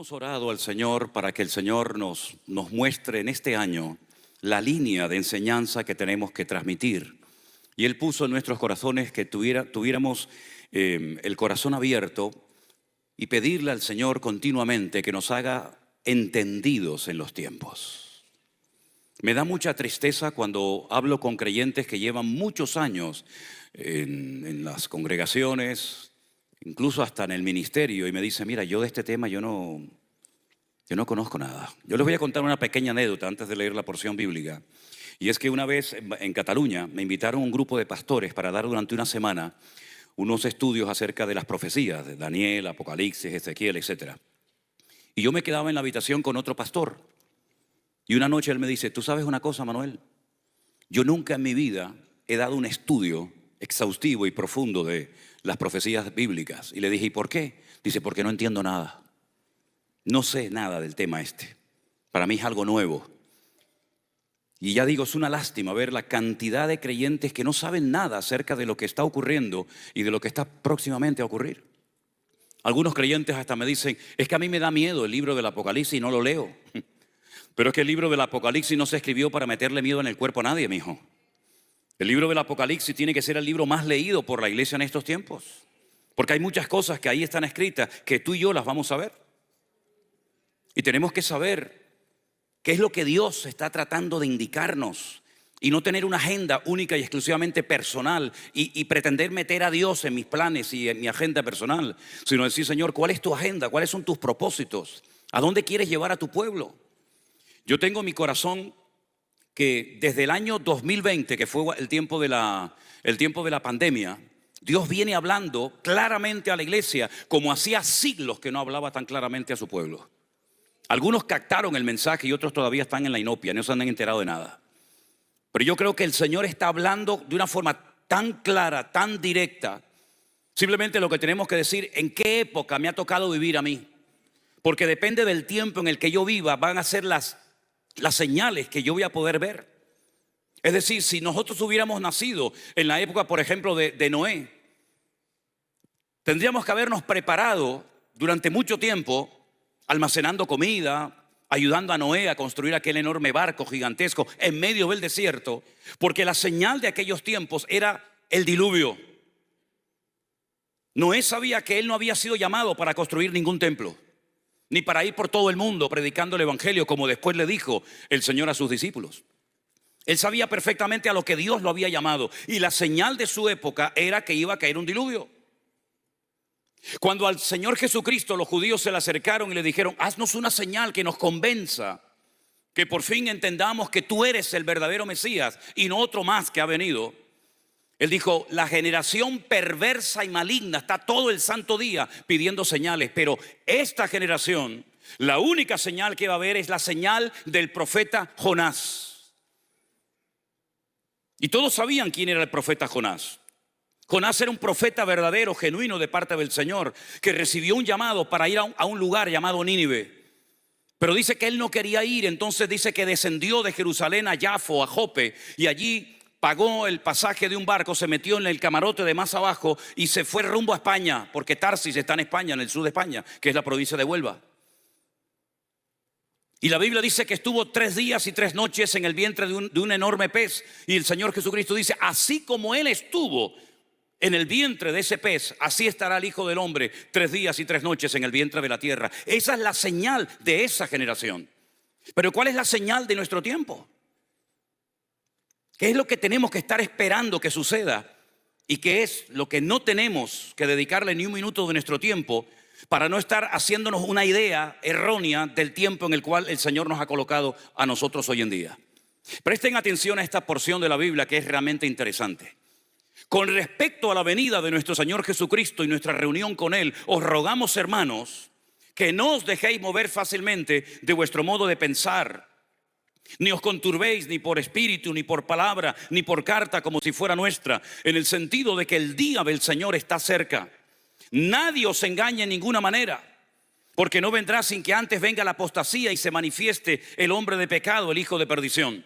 Hemos orado al Señor para que el Señor nos muestre en este año la línea de enseñanza que tenemos que transmitir. Y Él puso en nuestros corazones que tuviéramos el corazón abierto y pedirle al Señor continuamente que nos haga entendidos en los tiempos. Me da mucha tristeza cuando hablo con creyentes que llevan muchos años en las congregaciones, incluso hasta en el ministerio, y me dicen: mira, yo de este tema yo no conozco nada. Yo les voy a contar una pequeña anécdota antes de leer la porción bíblica. Y es que una vez en Cataluña me invitaron un grupo de pastores para dar durante una semana unos estudios acerca de las profecías de Daniel, Apocalipsis, Ezequiel, etc. Y yo me quedaba en la habitación con otro pastor. Y una noche él me dice: ¿tú sabes una cosa, Manuel? Yo nunca en mi vida he dado un estudio exhaustivo y profundo de las profecías bíblicas. Y le dije: ¿y por qué? Dice: porque no entiendo nada. No sé nada del tema este. Para mí es algo nuevo. Y ya digo, es una lástima ver la cantidad de creyentes que no saben nada acerca de lo que está ocurriendo y de lo que está próximamente a ocurrir. Algunos creyentes hasta me dicen: es que a mí me da miedo el libro del Apocalipsis y no lo leo. Pero es que el libro del Apocalipsis no se escribió para meterle miedo en el cuerpo a nadie, mijo. El libro del Apocalipsis tiene que ser el libro más leído por la iglesia en estos tiempos. Porque hay muchas cosas que ahí están escritas que tú y yo las vamos a ver. Y tenemos que saber qué es lo que Dios está tratando de indicarnos y no tener una agenda única y exclusivamente personal y pretender meter a Dios en mis planes y en mi agenda personal, sino decir: Señor, ¿cuál es tu agenda? ¿Cuáles son tus propósitos? ¿A dónde quieres llevar a tu pueblo? Yo tengo en mi corazón que desde el año 2020, que fue el tiempo de la pandemia, Dios viene hablando claramente a la iglesia como hacía siglos que no hablaba tan claramente a su pueblo. Algunos captaron el mensaje y otros todavía están en la inopia, no se han enterado de nada. Pero yo creo que el Señor está hablando de una forma tan clara, tan directa. Simplemente lo que tenemos que decir: ¿en qué época me ha tocado vivir a mí? Porque depende del tiempo en el que yo viva, van a ser las señales que yo voy a poder ver. Es decir, si nosotros hubiéramos nacido en la época, por ejemplo, de Noé, tendríamos que habernos preparado durante mucho tiempo, almacenando comida, ayudando a Noé a construir aquel enorme barco gigantesco en medio del desierto, porque la señal de aquellos tiempos era el diluvio. Noé sabía que él no había sido llamado para construir ningún templo, ni para ir por todo el mundo predicando el evangelio, como después le dijo el Señor a sus discípulos. Él sabía perfectamente a lo que Dios lo había llamado, y la señal de su época era que iba a caer un diluvio. Cuando al Señor Jesucristo los judíos se le acercaron y le dijeron: haznos una señal que nos convenza, que por fin entendamos que tú eres el verdadero Mesías y no otro más que ha venido. Él dijo: la generación perversa y maligna está todo el santo día pidiendo señales, pero esta generación, la única señal que va a haber es la señal del profeta Jonás. Y todos sabían quién era el profeta Jonás. Jonás era un profeta verdadero, genuino de parte del Señor, que recibió un llamado para ir a un lugar llamado Nínive. Pero dice que él no quería ir, entonces dice que descendió de Jerusalén a Jafo, a Jope, y allí pagó el pasaje de un barco, se metió en el camarote de más abajo y se fue rumbo a España, porque Tarsis está en España, en el sur de España, que es la provincia de Huelva. Y la Biblia dice que estuvo 3 días y 3 noches en el vientre de un enorme pez. Y el Señor Jesucristo dice: así como él estuvo en el vientre de ese pez, así estará el Hijo del Hombre 3 días y 3 noches en el vientre de la tierra. Esa es la señal de esa generación. Pero ¿cuál es la señal de nuestro tiempo? ¿Qué es lo que tenemos que estar esperando que suceda? ¿Y qué es lo que no tenemos que dedicarle ni un minuto de nuestro tiempo para no estar haciéndonos una idea errónea del tiempo en el cual el Señor nos ha colocado a nosotros hoy en día? Presten atención a esta porción de la Biblia que es realmente interesante. Con respecto a la venida de nuestro Señor Jesucristo y nuestra reunión con Él, os rogamos, hermanos, que no os dejéis mover fácilmente de vuestro modo de pensar, ni os conturbéis ni por espíritu, ni por palabra, ni por carta como si fuera nuestra, en el sentido de que el día del Señor está cerca. Nadie os engañe en ninguna manera, porque no vendrá sin que antes venga la apostasía y se manifieste el hombre de pecado, el hijo de perdición,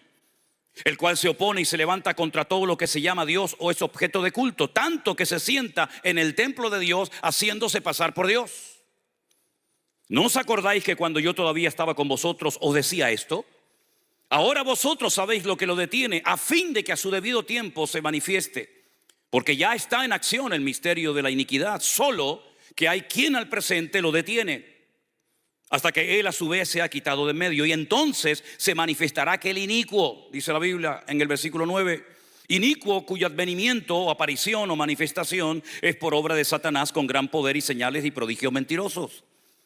el cual se opone y se levanta contra todo lo que se llama Dios o es objeto de culto, tanto que se sienta en el templo de Dios haciéndose pasar por Dios. ¿No os acordáis que cuando yo todavía estaba con vosotros os decía esto? Ahora vosotros sabéis lo que lo detiene, a fin de que a su debido tiempo se manifieste. Porque ya está en acción el misterio de la iniquidad, solo que hay quien al presente lo detiene, hasta que él a su vez sea quitado de en medio. Y entonces se manifestará aquel inicuo, dice la Biblia en el versículo 9. Inicuo cuyo advenimiento o aparición o manifestación es por obra de Satanás con gran poder y señales y prodigios mentirosos,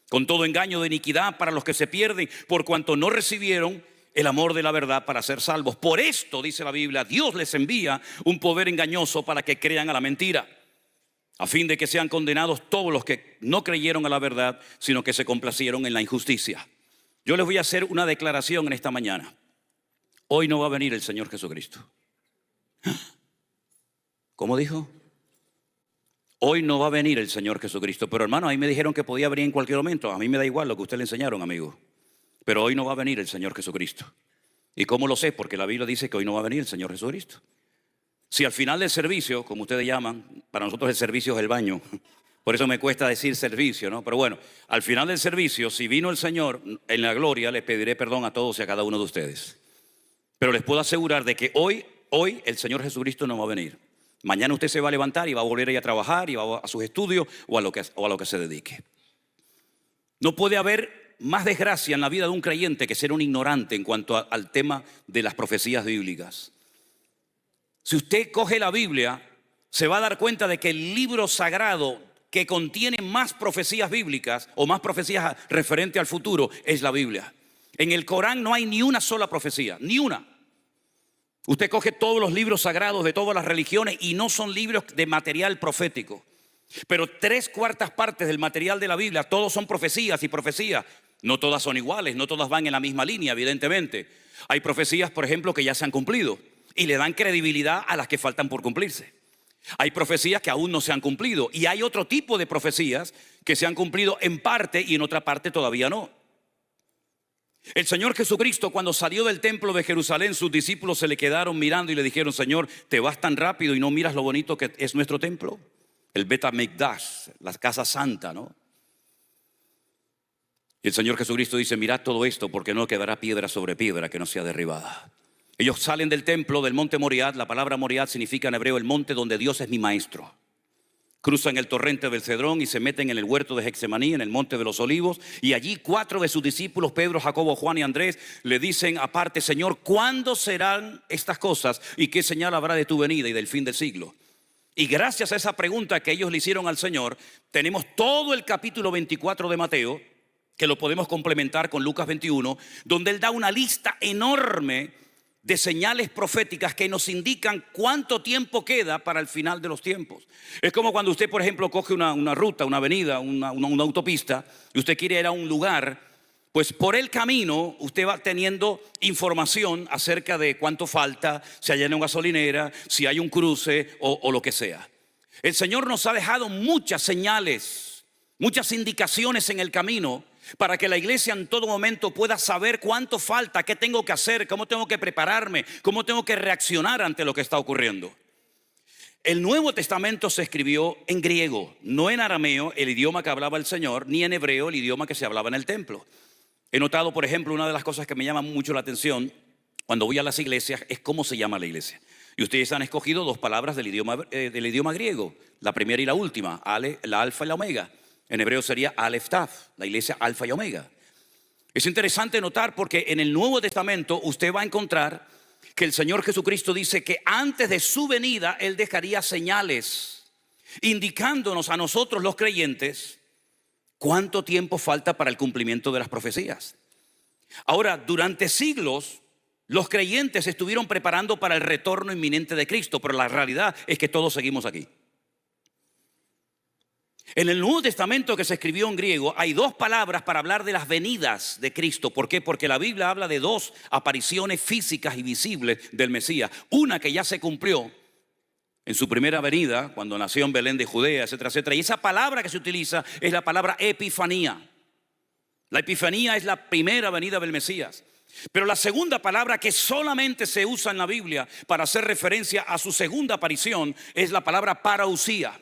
con todo engaño de iniquidad para los que se pierden, por cuanto no recibieron el amor de la verdad para ser salvos. Por esto, dice la Biblia, Dios les envía un poder engañoso para que crean a la mentira, a fin de que sean condenados todos los que no creyeron a la verdad, sino que se complacieron en la injusticia. Yo les voy a hacer una declaración en esta mañana. Hoy no va a venir el Señor Jesucristo. ¿Cómo dijo? Hoy no va a venir el Señor Jesucristo. Pero hermano, ahí me dijeron que podía venir en cualquier momento. A mí me da igual lo que ustedes le enseñaron, amigo. Pero hoy no va a venir el Señor Jesucristo. ¿Y cómo lo sé? Porque la Biblia dice que hoy no va a venir el Señor Jesucristo. Si al final del servicio, como ustedes llaman, para nosotros el servicio es el baño. Por eso me cuesta decir servicio, ¿no? Pero bueno, al final del servicio, si vino el Señor en la gloria, les pediré perdón a todos y a cada uno de ustedes. Pero les puedo asegurar de que hoy el Señor Jesucristo no va a venir. Mañana usted se va a levantar y va a volver a ir a trabajar y va a sus estudios o a lo que se dedique. No puede haber más desgracia en la vida de un creyente que ser un ignorante en cuanto al tema de las profecías bíblicas. Si usted coge la Biblia, se va a dar cuenta de que el libro sagrado que contiene más profecías bíblicas o más profecías referentes al futuro es la Biblia. En el Corán no hay ni una sola profecía, ni una. Usted coge todos los libros sagrados de todas las religiones y no son libros de material profético. Pero 3/4 partes del material de la Biblia, todos son profecías y profecías. No todas son iguales, no todas van en la misma línea, evidentemente. Hay profecías, por ejemplo, que ya se han cumplido y le dan credibilidad a las que faltan por cumplirse. Hay profecías que aún no se han cumplido y hay otro tipo de profecías que se han cumplido en parte y en otra parte todavía no. El Señor Jesucristo, cuando salió del templo de Jerusalén, sus discípulos se le quedaron mirando y le dijeron: Señor, ¿te vas tan rápido y no miras lo bonito que es nuestro templo? El Bet HaMikdash, la casa santa, ¿no? Y el Señor Jesucristo dice: mirad todo esto, porque no quedará piedra sobre piedra que no sea derribada. Ellos salen del templo, del monte Moriah. La palabra Moriah significa en hebreo el monte donde Dios es mi maestro. Cruzan el torrente del Cedrón y se meten en el huerto de Getsemaní, en el monte de los olivos. Y allí 4 de sus discípulos, Pedro, Jacobo, Juan y Andrés, le dicen aparte: Señor, ¿cuándo serán estas cosas? ¿Y qué señal habrá de tu venida y del fin del siglo? Y gracias a esa pregunta que ellos le hicieron al Señor, tenemos todo el capítulo 24 de Mateo, que lo podemos complementar con Lucas 21, donde él da una lista enorme de señales proféticas que nos indican cuánto tiempo queda para el final de los tiempos. Es como cuando usted, por ejemplo, coge una ruta, una avenida, una autopista, y usted quiere ir a un lugar. Pues por el camino usted va teniendo información acerca de cuánto falta, si hay una gasolinera, si hay un cruce o lo que sea. El Señor nos ha dejado muchas señales, muchas indicaciones en el camino para que la iglesia en todo momento pueda saber cuánto falta, qué tengo que hacer, cómo tengo que prepararme, cómo tengo que reaccionar ante lo que está ocurriendo. El Nuevo Testamento se escribió en griego, no en arameo, el idioma que hablaba el Señor, ni en hebreo, el idioma que se hablaba en el templo. He notado, por ejemplo, una de las cosas que me llama mucho la atención cuando voy a las iglesias es cómo se llama la iglesia. Y ustedes han escogido 2 palabras del idioma griego, la primera y la última, la alfa y la omega. En hebreo sería Aleph Tav, la iglesia alfa y omega. Es interesante notar porque en el Nuevo Testamento usted va a encontrar que el Señor Jesucristo dice que antes de su venida Él dejaría señales, indicándonos a nosotros los creyentes cuánto tiempo falta para el cumplimiento de las profecías. Ahora, durante siglos, los creyentes estuvieron preparando para el retorno inminente de Cristo, pero la realidad es que todos seguimos aquí. En el Nuevo Testamento, que se escribió en griego, hay 2 palabras para hablar de las venidas de Cristo. ¿Por qué? Porque la Biblia habla de 2 apariciones físicas y visibles del Mesías. Una que ya se cumplió en su primera venida, cuando nació en Belén de Judea, etcétera, etcétera. Y esa palabra que se utiliza es la palabra epifanía. La epifanía es la primera venida del Mesías. Pero la segunda palabra que solamente se usa en la Biblia para hacer referencia a su segunda aparición es la palabra parousia.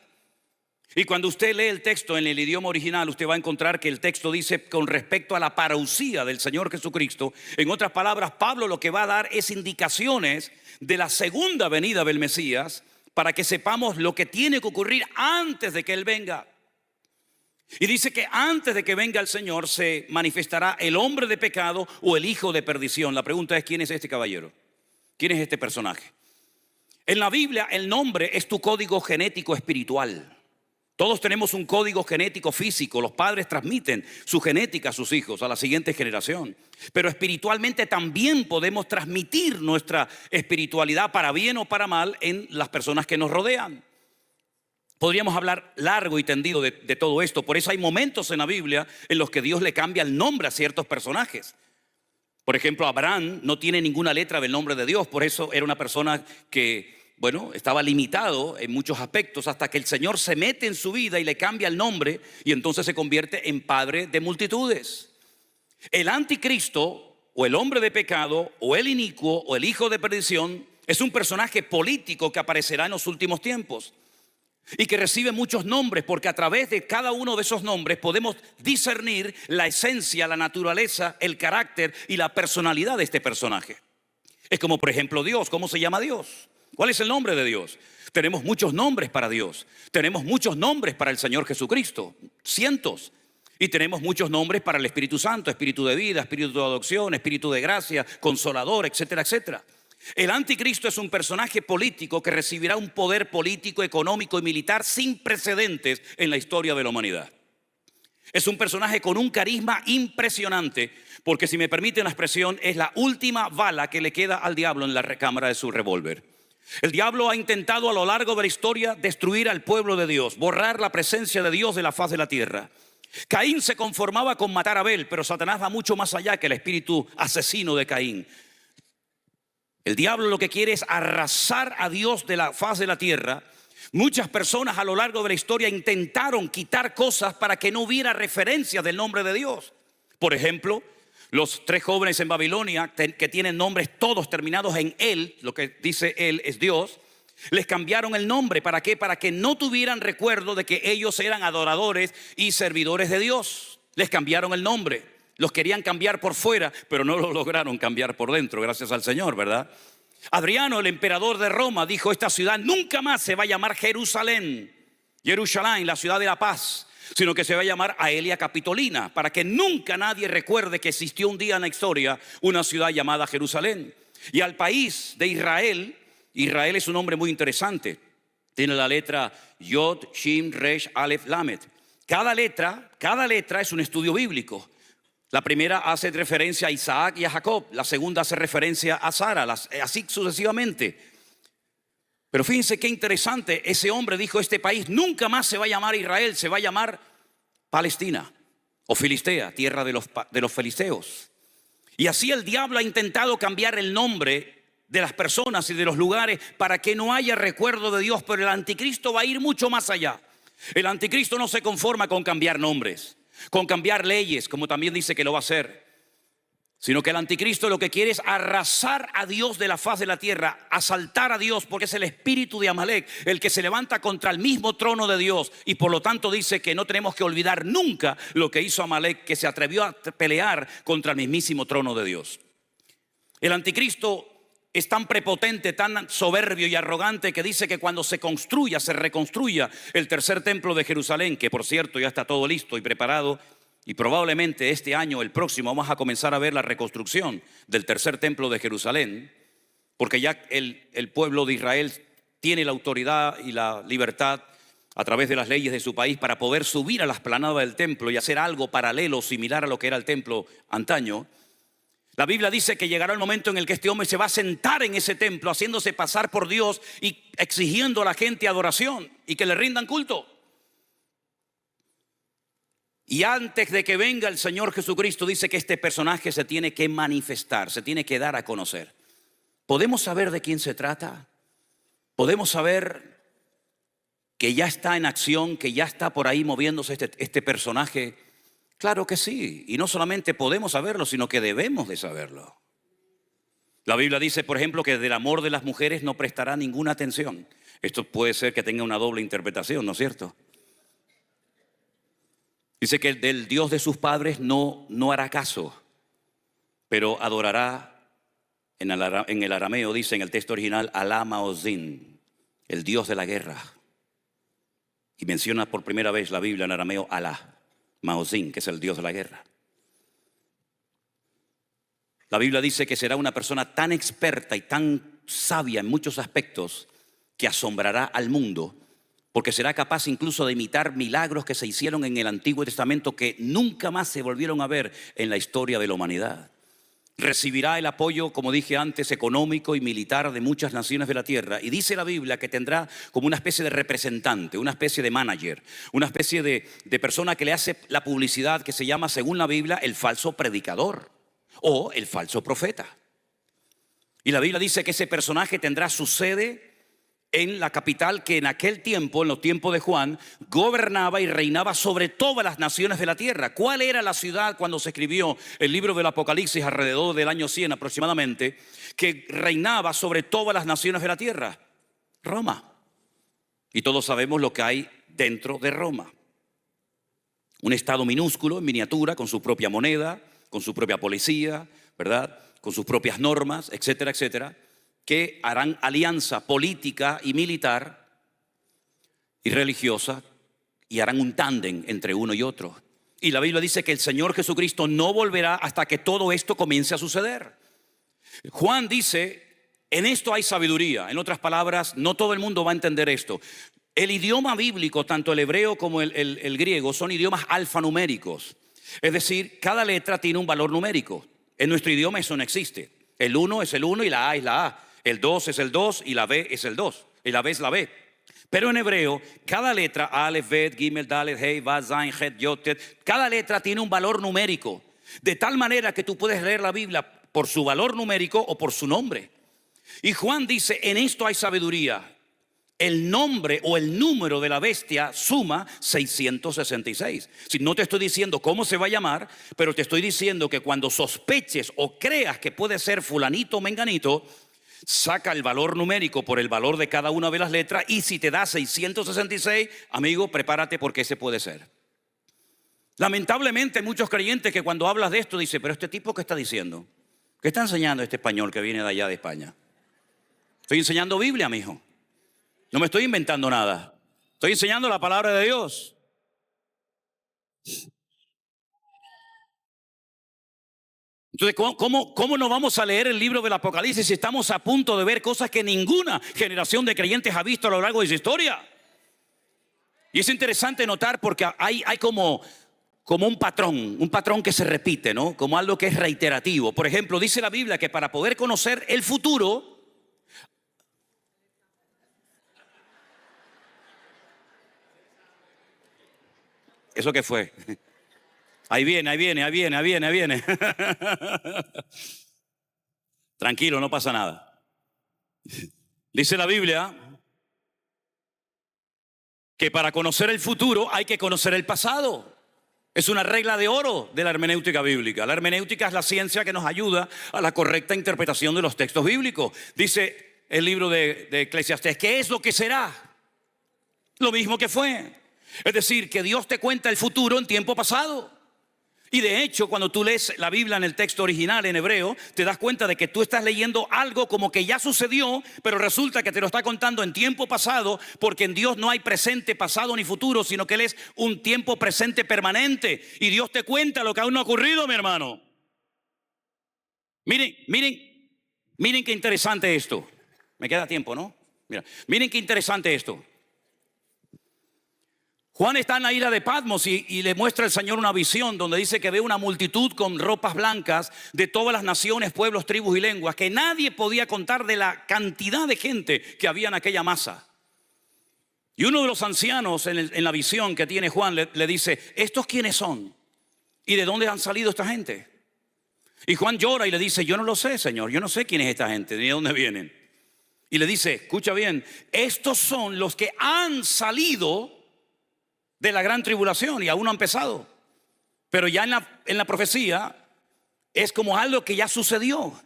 Y cuando usted lee el texto en el idioma original, usted va a encontrar que el texto dice con respecto a la parousia del Señor Jesucristo. En otras palabras, Pablo lo que va a dar es indicaciones de la segunda venida del Mesías para que sepamos lo que tiene que ocurrir antes de que Él venga. Y dice que antes de que venga el Señor se manifestará el hombre de pecado o el hijo de perdición. La pregunta es: ¿quién es este caballero? ¿Quién es este personaje? En la Biblia el nombre es tu código genético espiritual. Todos tenemos un código genético físico. Los padres transmiten su genética a sus hijos, a la siguiente generación. Pero espiritualmente también podemos transmitir nuestra espiritualidad, para bien o para mal, en las personas que nos rodean. Podríamos hablar largo y tendido de todo esto. Por eso hay momentos en la Biblia en los que Dios le cambia el nombre a ciertos personajes. Por ejemplo, Abraham no tiene ninguna letra del nombre de Dios. Por eso era una persona que, estaba limitado en muchos aspectos, hasta que el Señor se mete en su vida y le cambia el nombre, y entonces se convierte en padre de multitudes. El anticristo, o el hombre de pecado, o el inicuo, o el hijo de perdición, es un personaje político que aparecerá en los últimos tiempos y que recibe muchos nombres, porque a través de cada uno de esos nombres podemos discernir la esencia, la naturaleza, el carácter y la personalidad de este personaje. Es como, por ejemplo, Dios. ¿Cómo se llama Dios? ¿Cuál es el nombre de Dios? Tenemos muchos nombres para Dios. Tenemos muchos nombres para el Señor Jesucristo, cientos. Y tenemos muchos nombres para el Espíritu Santo: Espíritu de vida, Espíritu de adopción, Espíritu de gracia, Consolador, etcétera, etcétera. El anticristo es un personaje político que recibirá un poder político, económico y militar sin precedentes en la historia de la humanidad. Es un personaje con un carisma impresionante, porque, si me permiten la expresión, es la última bala que le queda al diablo en la recámara de su revólver. El diablo ha intentado a lo largo de la historia destruir al pueblo de Dios, borrar la presencia de Dios de la faz de la tierra. Caín se conformaba con matar a Abel, pero Satanás va mucho más allá que el espíritu asesino de Caín. El diablo lo que quiere es arrasar a Dios de la faz de la tierra. Muchas personas a lo largo de la historia intentaron quitar cosas para que no hubiera referencia del nombre de Dios. Por ejemplo, los 3 jóvenes en Babilonia, que tienen nombres todos terminados en él, lo que dice él es Dios, les cambiaron el nombre. ¿Para qué? Para que no tuvieran recuerdo de que ellos eran adoradores y servidores de Dios. Les cambiaron el nombre. Los querían cambiar por fuera, pero no lo lograron cambiar por dentro, gracias al Señor, ¿verdad? Adriano, el emperador de Roma, dijo: esta ciudad nunca más se va a llamar Jerusalén, la ciudad de la paz, sino que se va a llamar Aelia Capitolina, para que nunca nadie recuerde que existió un día en la historia una ciudad llamada Jerusalén. Y al país de Israel, Israel es un nombre muy interesante. Tiene la letra Yod, Shin, Resh, Aleph, Lamed. Cada letra es un estudio bíblico. La primera hace referencia a Isaac y a Jacob. La segunda hace referencia a Sara, así sucesivamente. Pero fíjense qué interesante. Ese hombre dijo: este país nunca más se va a llamar Israel, se va a llamar Palestina o Filistea, tierra de los filisteos. Y así el diablo ha intentado cambiar el nombre de las personas y de los lugares para que no haya recuerdo de Dios. Pero el anticristo va a ir mucho más allá. El anticristo no se conforma con cambiar nombres, con cambiar leyes, como también dice que lo va a hacer, sino que el anticristo lo que quiere es arrasar a Dios de la faz de la tierra, asaltar a Dios, porque es el espíritu de Amalek el que se levanta contra el mismo trono de Dios. Y por lo tanto dice que no tenemos que olvidar nunca lo que hizo Amalek, que se atrevió a pelear contra el mismísimo trono de Dios. El anticristo es tan prepotente, tan soberbio y arrogante, que dice que cuando se reconstruya el tercer templo de Jerusalén, que por cierto ya está todo listo y preparado, y probablemente este año, el próximo, vamos a comenzar a ver la reconstrucción del tercer templo de Jerusalén, porque ya el pueblo de Israel tiene la autoridad y la libertad a través de las leyes de su país para poder subir a la explanada del templo y hacer algo paralelo, similar a lo que era el templo antaño. La Biblia dice que llegará el momento en el que este hombre se va a sentar en ese templo, haciéndose pasar por Dios y exigiendo a la gente adoración y que le rindan culto. Y antes de que venga el Señor Jesucristo, dice que este personaje se tiene que manifestar, se tiene que dar a conocer. ¿Podemos saber de quién se trata? ¿Podemos saber que ya está en acción, que ya está por ahí moviéndose este personaje? Claro que sí, y no solamente podemos saberlo, sino que debemos de saberlo. La Biblia dice, por ejemplo, que del amor de las mujeres no prestará ninguna atención. Esto puede ser que tenga una doble interpretación, ¿no es cierto? Dice que del Dios de sus padres no hará caso, pero adorará en el arameo, dice en el texto original, Alá Maozín, el Dios de la guerra. Y menciona por primera vez la Biblia en arameo Alá Maozín, que es el Dios de la guerra. La Biblia dice que será una persona tan experta y tan sabia en muchos aspectos que asombrará al mundo, porque será capaz incluso de imitar milagros que se hicieron en el Antiguo Testamento que nunca más se volvieron a ver en la historia de la humanidad. Recibirá el apoyo, como dije antes, económico y militar de muchas naciones de la tierra. Y dice la Biblia que tendrá como una especie de representante, una especie de manager, una especie de persona que le hace la publicidad, que se llama, según la Biblia, el falso predicador o el falso profeta. Y la Biblia dice que ese personaje tendrá su sede en la capital que en aquel tiempo, en los tiempos de Juan, gobernaba y reinaba sobre todas las naciones de la tierra. ¿Cuál era la ciudad cuando se escribió el libro del Apocalipsis alrededor del año 100 aproximadamente, que reinaba sobre todas las naciones de la tierra? Roma. Y todos sabemos lo que hay dentro de Roma. Un estado minúsculo, en miniatura, con su propia moneda, con su propia policía, ¿verdad? Con sus propias normas, etcétera, etcétera, que harán alianza política y militar y religiosa y harán un tándem entre uno y otro. Y la Biblia dice que el Señor Jesucristo no volverá hasta que todo esto comience a suceder. Juan dice, en esto hay sabiduría. En otras palabras, no todo el mundo va a entender esto. El idioma bíblico, tanto el hebreo como el griego, son idiomas alfanuméricos. Es decir, cada letra tiene un valor numérico. En nuestro idioma eso no existe. El 1 es el 1 y la A es la A. El 2 es el 2 y la B es el 2. Y la B es la B. Pero en hebreo, cada letra, Aleph, Bet, Gimel, Dalet, Hei, Vav, Zain, Het, Yod, Tet, cada letra tiene un valor numérico. De tal manera que tú puedes leer la Biblia por su valor numérico o por su nombre. Y Juan dice, en esto hay sabiduría. El nombre o el número de la bestia suma 666. Si no te estoy diciendo cómo se va a llamar, pero te estoy diciendo que cuando sospeches o creas que puede ser fulanito o menganito, saca el valor numérico por el valor de cada una de las letras, y si te da 666, amigo, prepárate porque ese puede ser. Lamentablemente hay muchos creyentes que cuando hablas de esto dicen, pero este tipo, ¿qué está diciendo? ¿Qué está enseñando este español que viene de allá de España? Estoy enseñando Biblia, mijo. No me estoy inventando nada. Estoy enseñando la palabra de Dios. Entonces, ¿cómo no vamos a leer el libro del Apocalipsis si estamos a punto de ver cosas que ninguna generación de creyentes ha visto a lo largo de su historia? Y es interesante notar porque hay como un patrón que se repite, ¿no? Como algo que es reiterativo. Por ejemplo, dice la Biblia que para poder conocer el futuro, ¿eso qué fue? Ahí viene. Tranquilo, no pasa nada. Dice la Biblia que para conocer el futuro hay que conocer el pasado. Es una regla de oro de la hermenéutica bíblica. La hermenéutica es la ciencia que nos ayuda a la correcta interpretación de los textos bíblicos. Dice el libro de Eclesiastés, ¿qué es lo que será? Lo mismo que fue. Es decir, que Dios te cuenta el futuro en tiempo pasado. Y de hecho, cuando tú lees la Biblia en el texto original en hebreo, te das cuenta de que tú estás leyendo algo como que ya sucedió, pero resulta que te lo está contando en tiempo pasado, porque en Dios no hay presente, pasado ni futuro, sino que Él es un tiempo presente permanente. Y Dios te cuenta lo que aún no ha ocurrido, mi hermano. Miren qué interesante esto. Me queda tiempo, ¿no? Miren qué interesante esto. Juan está en la isla de Patmos y le muestra al Señor una visión donde dice que ve una multitud con ropas blancas de todas las naciones, pueblos, tribus y lenguas, que nadie podía contar de la cantidad de gente que había en aquella masa. Y uno de los ancianos en la visión que tiene Juan le dice, ¿estos quiénes son? ¿Y de dónde han salido esta gente? Y Juan llora y le dice, yo no lo sé, Señor, yo no sé quién es esta gente, ni de dónde vienen. Y le dice, escucha bien, estos son los que han salido de la gran tribulación y aún no ha empezado. Pero ya en la profecía es como algo que ya sucedió.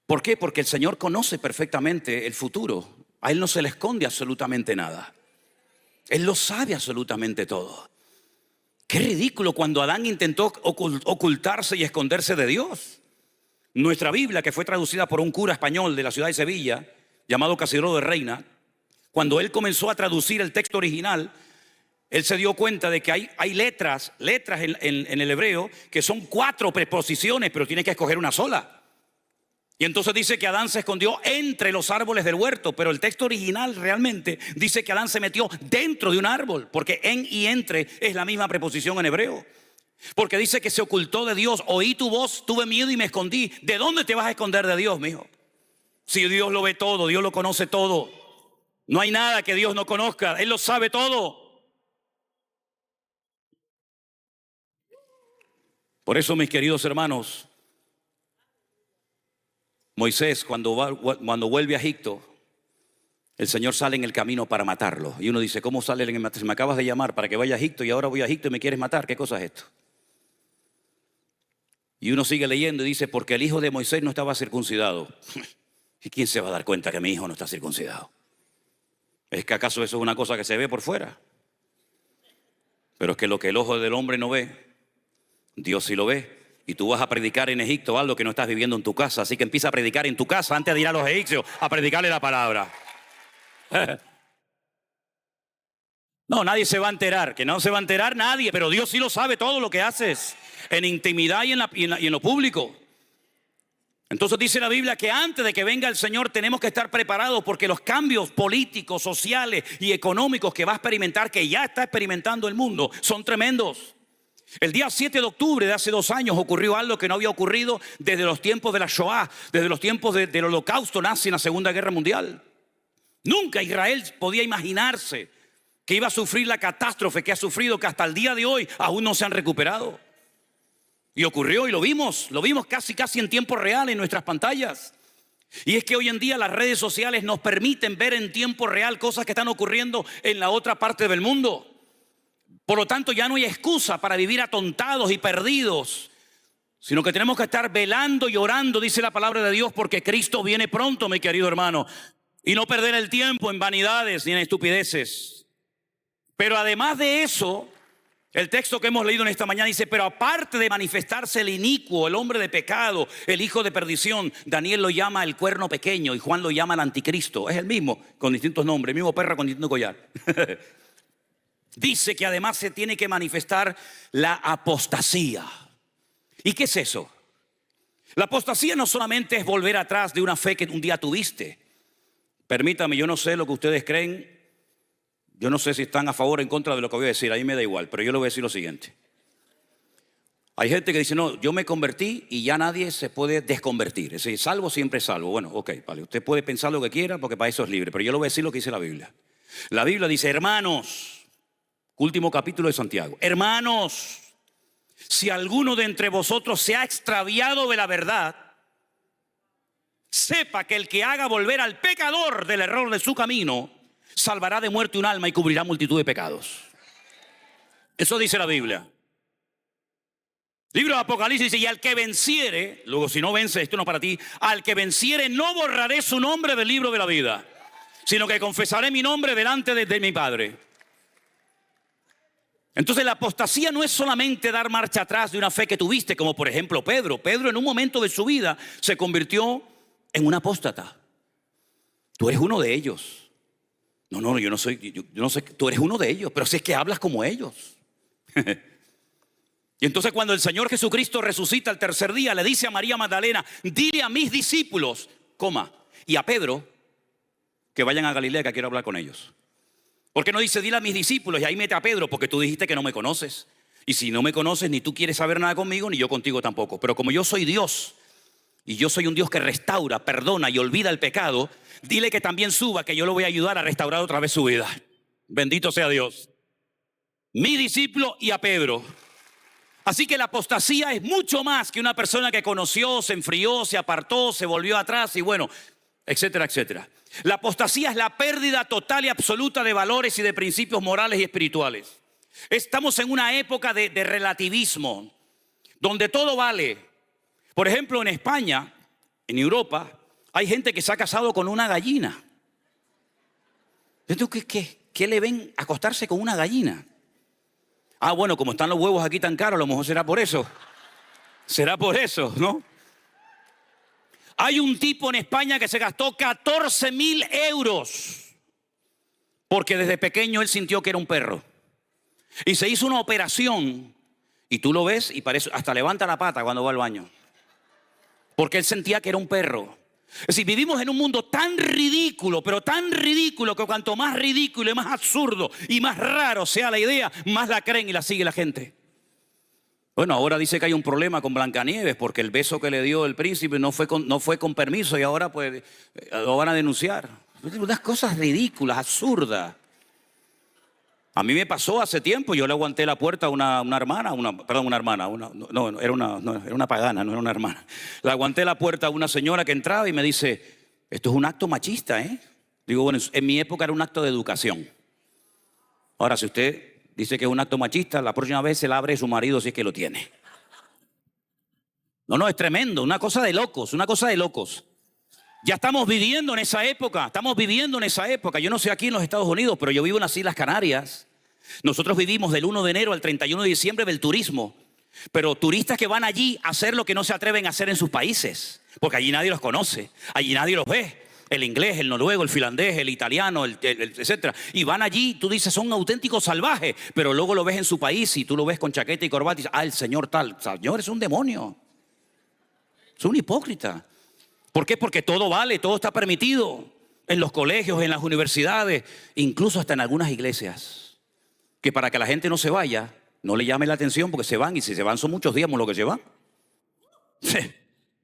¿Por qué? Porque el Señor conoce perfectamente el futuro. A Él no se le esconde absolutamente nada. Él lo sabe absolutamente todo. Qué ridículo cuando Adán intentó ocultarse y esconderse de Dios. Nuestra Biblia, que fue traducida por un cura español de la ciudad de Sevilla, llamado Casidro de Reina, cuando él comenzó a traducir el texto original, él se dio cuenta de que hay letras en el hebreo que son 4 preposiciones, pero tienes que escoger una sola. Y entonces dice que Adán se escondió entre los árboles del huerto, pero el texto original realmente dice que Adán se metió dentro de un árbol, porque en y entre es la misma preposición en hebreo. Porque dice que se ocultó de Dios. Oí tu voz, tuve miedo y me escondí. ¿De dónde te vas a esconder de Dios, mijo? Si Dios lo ve todo, Dios lo conoce todo. No hay nada que Dios no conozca, Él lo sabe todo. Por eso, mis queridos hermanos, Moisés cuando vuelve a Egipto, el Señor sale en el camino para matarlo. Y uno dice, ¿cómo sale en el camino? Me acabas de llamar para que vaya a Egipto y ahora voy a Egipto y me quieres matar. ¿Qué cosa es esto? Y uno sigue leyendo y dice, porque el hijo de Moisés no estaba circuncidado. ¿Y quién se va a dar cuenta que mi hijo no está circuncidado? ¿Es que acaso eso es una cosa que se ve por fuera? Pero es que lo que el ojo del hombre no ve, Dios sí lo ve. Y tú vas a predicar en Egipto algo que no estás viviendo en tu casa. Así que empieza a predicar en tu casa antes de ir a los egipcios a predicarle la palabra. No, nadie se va a enterar. Que no se va a enterar nadie. Pero Dios sí lo sabe todo lo que haces. En intimidad y en lo público. Entonces dice la Biblia que antes de que venga el Señor tenemos que estar preparados, porque los cambios políticos, sociales y económicos que va a experimentar, que ya está experimentando el mundo, son tremendos. El día 7 de octubre de hace 2 años ocurrió algo que no había ocurrido desde los tiempos de la Shoah, desde los tiempos del holocausto nazi en la Segunda Guerra Mundial. Nunca Israel podía imaginarse que iba a sufrir la catástrofe que ha sufrido, que hasta el día de hoy aún no se han recuperado. Y ocurrió y lo vimos casi en tiempo real en nuestras pantallas. Y es que hoy en día las redes sociales nos permiten ver en tiempo real cosas que están ocurriendo en la otra parte del mundo. Por lo tanto, ya no hay excusa para vivir atontados y perdidos, sino que tenemos que estar velando y orando, dice la palabra de Dios, porque Cristo viene pronto, mi querido hermano. Y no perder el tiempo en vanidades ni en estupideces. Pero además de eso, el texto que hemos leído en esta mañana dice, pero aparte de manifestarse el inicuo, el hombre de pecado, el hijo de perdición, Daniel lo llama el cuerno pequeño y Juan lo llama el anticristo. Es el mismo, con distintos nombres, el mismo perro con distinto collar. Dice que además se tiene que manifestar la apostasía. ¿Y qué es eso? La apostasía no solamente es volver atrás de una fe que un día tuviste. Permítame, yo no sé lo que ustedes creen. Yo no sé si están a favor o en contra de lo que voy a decir. A mí me da igual, pero yo le voy a decir lo siguiente. Hay gente que dice, no, yo me convertí y ya nadie se puede desconvertir. Es decir, salvo siempre es salvo. Bueno, ok, vale, usted puede pensar lo que quiera porque para eso es libre. Pero yo le voy a decir lo que dice la Biblia. La Biblia dice, hermanos, último capítulo de Santiago. Hermanos, si alguno de entre vosotros se ha extraviado de la verdad, sepa que el que haga volver al pecador del error de su camino, salvará de muerte un alma y cubrirá multitud de pecados. Eso dice la Biblia. Libro de Apocalipsis dice, y al que venciere, luego si no vence, esto no es para ti, al que venciere no borraré su nombre del libro de la vida, sino que confesaré mi nombre delante de mi Padre. Entonces la apostasía no es solamente dar marcha atrás de una fe que tuviste, como por ejemplo Pedro. Pedro en un momento de su vida se convirtió en un apóstata. Tú eres uno de ellos. No, yo no sé, tú eres uno de ellos, pero si es que hablas como ellos. Y entonces cuando el Señor Jesucristo resucita el tercer día, le dice a María Magdalena, dile a mis discípulos, y a Pedro, que vayan a Galilea, que quiero hablar con ellos. ¿Por qué no dice, dile a mis discípulos y ahí mete a Pedro? Porque tú dijiste que no me conoces. Y si no me conoces, ni tú quieres saber nada conmigo, ni yo contigo tampoco. Pero como yo soy Dios, y yo soy un Dios que restaura, perdona y olvida el pecado, dile que también suba, que yo lo voy a ayudar a restaurar otra vez su vida. Bendito sea Dios. Mi discípulo y a Pedro. Así que la apostasía es mucho más que una persona que conoció, se enfrió, se apartó, se volvió atrás y bueno, etcétera, etcétera. La apostasía es la pérdida total y absoluta de valores y de principios morales y espirituales. Estamos en una época de relativismo, donde todo vale. Por ejemplo, en España, en Europa, hay gente que se ha casado con una gallina. ¿Qué? ¿qué le ven acostarse con una gallina? Ah, bueno, como están los huevos aquí tan caros, a lo mejor será por eso. Será por eso, ¿no? Hay un tipo en España que se gastó 14.000 euros porque desde pequeño él sintió que era un perro. Y se hizo una operación y tú lo ves y parece, hasta levanta la pata cuando va al baño. Porque él sentía que era un perro. Es decir, vivimos en un mundo tan ridículo, pero tan ridículo que cuanto más ridículo y más absurdo y más raro sea la idea, más la creen y la sigue la gente. Bueno, ahora dice que hay un problema con Blancanieves porque el beso que le dio el príncipe no fue con permiso y ahora pues lo van a denunciar. Unas cosas ridículas, absurdas. A mí me pasó hace tiempo, yo le aguanté la puerta a una hermana, era una pagana, no era una hermana. Le aguanté la puerta a una señora que entraba y me dice, esto es un acto machista, ¿eh? Digo, bueno, en mi época era un acto de educación. Ahora, si usted dice que es un acto machista, la próxima vez se la abre a su marido si es que lo tiene. No, es tremendo, una cosa de locos, una cosa de locos. Ya estamos viviendo en esa época, Yo no sé aquí en los Estados Unidos, pero yo vivo en las Islas Canarias. Nosotros vivimos del 1 de enero al 31 de diciembre del turismo. Pero turistas que van allí a hacer lo que no se atreven a hacer en sus países. Porque allí nadie los conoce, allí nadie los ve. El inglés, el noruego, el finlandés, el italiano, etcétera. Y van allí, tú dices, son auténticos salvajes. Pero luego lo ves en su país y tú lo ves con chaqueta y corbata y dices, el señor tal. Señor, es un demonio. Es un hipócrita. ¿Por qué? Porque todo vale, todo está permitido en los colegios, en las universidades, incluso hasta en algunas iglesias. Que para que la gente no se vaya, no le llame la atención porque se van y si se van son muchos diezmos los que se van.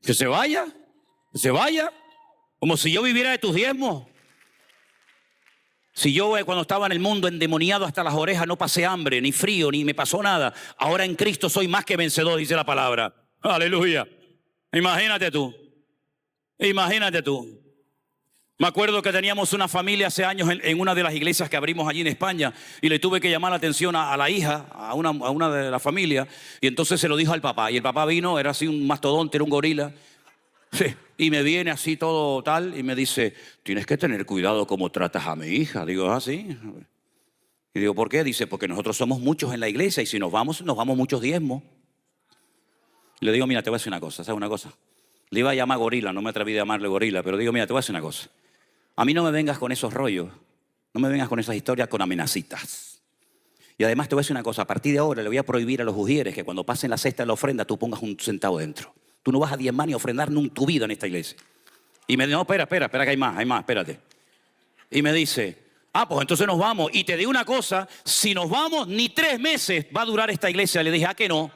Que se vaya, como si yo viviera de tus diezmos. Si yo cuando estaba en el mundo endemoniado hasta las orejas no pasé hambre, ni frío, ni me pasó nada, ahora en Cristo soy más que vencedor, dice la palabra. Aleluya. Imagínate tú. Me acuerdo que teníamos una familia hace años en una de las iglesias que abrimos allí en España y le tuve que llamar la atención a la hija, a una de la familia, y entonces se lo dijo al papá. Y el papá vino, era así un mastodonte, era un gorila. Sí, y me viene así todo tal y me dice, tienes que tener cuidado cómo tratas a mi hija. Digo, sí. Y digo, ¿por qué? Dice, porque nosotros somos muchos en la iglesia y si nos vamos muchos diezmos. Y le digo, mira, te voy a decir una cosa, ¿sabes una cosa? Le iba a llamar gorila, no me atreví a llamarle gorila, pero digo, mira, te voy a decir una cosa. A mí no me vengas con esos rollos, no me vengas con esas historias con amenacitas. Y además te voy a decir una cosa, a partir de ahora le voy a prohibir a los ujieres que cuando pasen la cesta de la ofrenda tú pongas un centavo dentro. Tú no vas a diezmar ni a ofrendar en tu vida en esta iglesia. Y me dice, no, espera, que hay más, espérate. Y me dice, pues entonces nos vamos. Y te digo una cosa, si nos vamos ni 3 meses va a durar esta iglesia. Le dije, que no.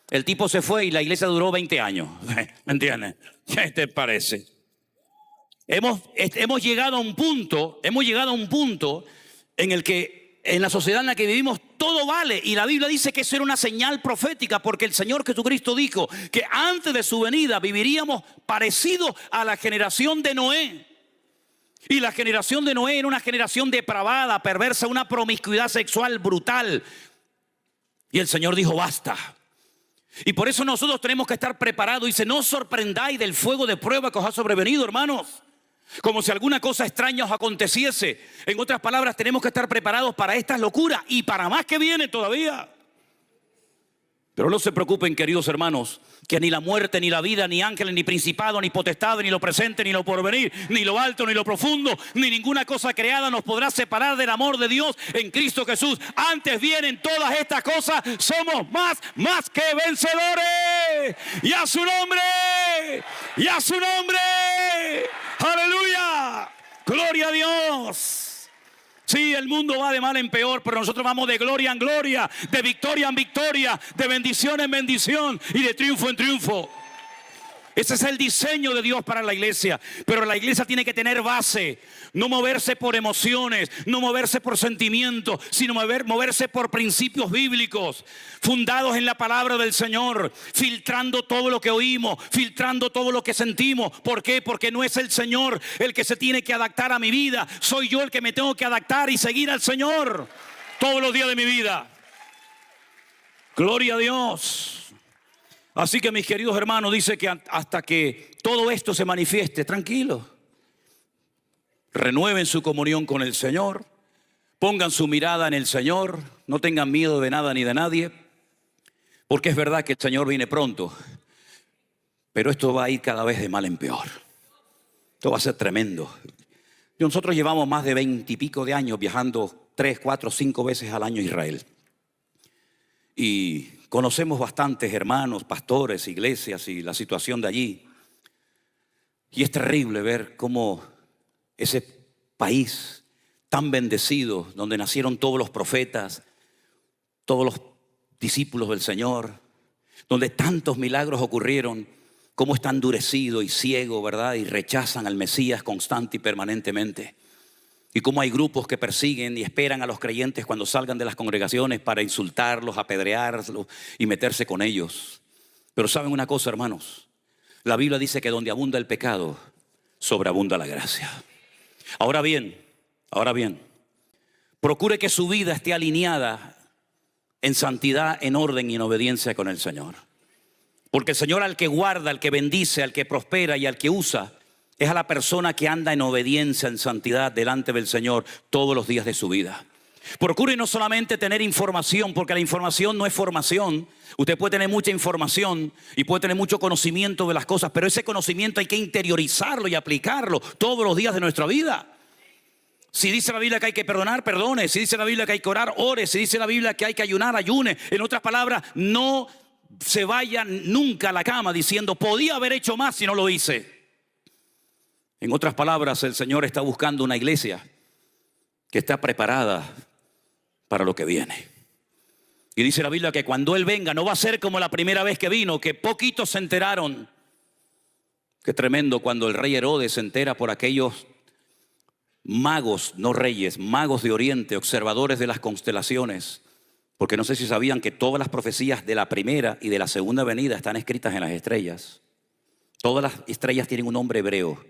El tipo se fue y la iglesia duró 20 años. ¿Me entiendes? ¿Qué te parece? Hemos llegado a un punto en el que en la sociedad en la que vivimos todo vale. Y la Biblia dice que eso era una señal profética porque el Señor Jesucristo dijo que antes de su venida viviríamos parecido a la generación de Noé. Y la generación de Noé era una generación depravada, perversa, una promiscuidad sexual brutal. Y el Señor dijo, basta. Y por eso nosotros tenemos que estar preparados. Dice, no os sorprendáis del fuego de prueba que os ha sobrevenido, hermanos. Como si alguna cosa extraña os aconteciese. En otras palabras, tenemos que estar preparados para estas locuras y para más que viene todavía. Pero no se preocupen, queridos hermanos, que ni la muerte, ni la vida, ni ángeles, ni principado, ni potestad, ni lo presente, ni lo porvenir, ni lo alto, ni lo profundo, ni ninguna cosa creada nos podrá separar del amor de Dios en Cristo Jesús. Antes vienen todas estas cosas, somos más que vencedores. Y a su nombre, aleluya, gloria a Dios. Sí, el mundo va de mal en peor, pero nosotros vamos de gloria en gloria, de victoria en victoria, de bendición en bendición y de triunfo en triunfo. Ese es el diseño de Dios para la iglesia. Pero la iglesia tiene que tener base. No moverse por emociones, no moverse por sentimientos, sino moverse por principios bíblicos, fundados en la palabra del Señor, filtrando todo lo que oímos, filtrando todo lo que sentimos. ¿Por qué? Porque no es el Señor el que se tiene que adaptar a mi vida. Soy yo el que me tengo que adaptar y seguir al Señor todos los días de mi vida. Gloria a Dios. Así que mis queridos hermanos, dice que hasta que todo esto se manifieste, tranquilos, renueven su comunión con el Señor, Pongan su mirada en el Señor, no tengan miedo de nada ni de nadie, porque es verdad que el Señor viene pronto, pero esto va a ir cada vez de mal en peor. Esto va a ser tremendo. Nosotros llevamos más de 20 y pico de años viajando 3, 4, 5 veces al año a Israel. Y conocemos bastantes hermanos, pastores, iglesias y la situación de allí. Y es terrible ver cómo ese país tan bendecido, donde nacieron todos los profetas, todos los discípulos del Señor, donde tantos milagros ocurrieron, cómo está endurecido y ciego, ¿verdad? Y rechazan al Mesías constante y permanentemente. Y cómo hay grupos que persiguen y esperan a los creyentes cuando salgan de las congregaciones para insultarlos, apedrearlos y meterse con ellos. Pero ¿saben una cosa, hermanos? La Biblia dice que donde abunda el pecado, sobreabunda la gracia. Ahora bien, procure que su vida esté alineada en santidad, en orden y en obediencia con el Señor. Porque el Señor al que guarda, al que bendice, al que prospera y al que usa, es a la persona que anda en obediencia, en santidad delante del Señor todos los días de su vida. Procure no solamente tener información, porque la información no es formación. Usted puede tener mucha información y puede tener mucho conocimiento de las cosas, pero ese conocimiento hay que interiorizarlo y aplicarlo todos los días de nuestra vida. Si dice la Biblia que hay que perdonar, perdone. Si dice la Biblia que hay que orar, ore. Si dice la Biblia que hay que ayunar, ayune. En otras palabras, no se vaya nunca a la cama diciendo, podía haber hecho más si no lo hice. En otras palabras, el Señor está buscando una iglesia que está preparada para lo que viene. Y dice la Biblia que cuando Él venga no va a ser como la primera vez que vino, que poquitos se enteraron. Qué tremendo cuando el rey Herodes se entera por aquellos magos, no reyes, magos de Oriente, observadores de las constelaciones. Porque no sé si sabían que todas las profecías de la primera y de la segunda venida están escritas en las estrellas. Todas las estrellas tienen un nombre hebreo.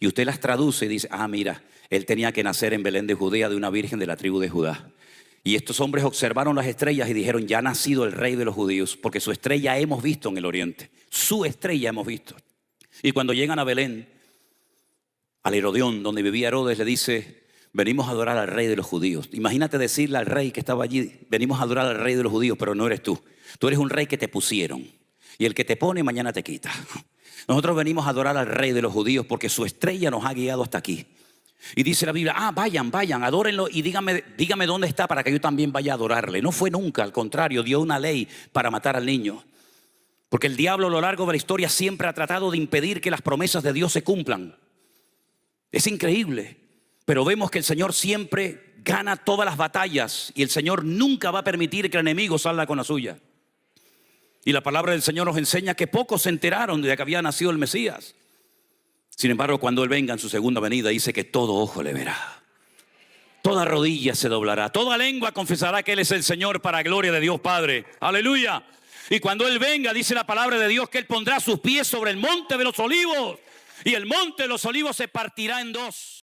Y usted las traduce y dice, mira, él tenía que nacer en Belén de Judea de una virgen de la tribu de Judá. Y estos hombres observaron las estrellas y dijeron, ya ha nacido el rey de los judíos, porque su estrella hemos visto en el oriente. Su estrella hemos visto. Y cuando llegan a Belén, al Herodión, donde vivía Herodes, le dice, venimos a adorar al rey de los judíos. Imagínate decirle al rey que estaba allí, venimos a adorar al rey de los judíos, pero no eres tú. Tú eres un rey que te pusieron. Y el que te pone mañana te quita. Nosotros venimos a adorar al rey de los judíos porque su estrella nos ha guiado hasta aquí. Y dice la Biblia, vayan, adórenlo y dígame dónde está para que yo también vaya a adorarle. No fue nunca, al contrario, dio una ley para matar al niño. Porque el diablo a lo largo de la historia siempre ha tratado de impedir que las promesas de Dios se cumplan. Es increíble, pero vemos que el Señor siempre gana todas las batallas y el Señor nunca va a permitir que el enemigo salga con la suya. Y la palabra del Señor nos enseña que pocos se enteraron de que había nacido el Mesías. Sin embargo, cuando Él venga en su segunda venida, dice que todo ojo le verá. Toda rodilla se doblará. Toda lengua confesará que Él es el Señor para gloria de Dios Padre. Aleluya. Y cuando Él venga, dice la palabra de Dios que Él pondrá sus pies sobre el monte de los olivos. Y el monte de los olivos se partirá en dos.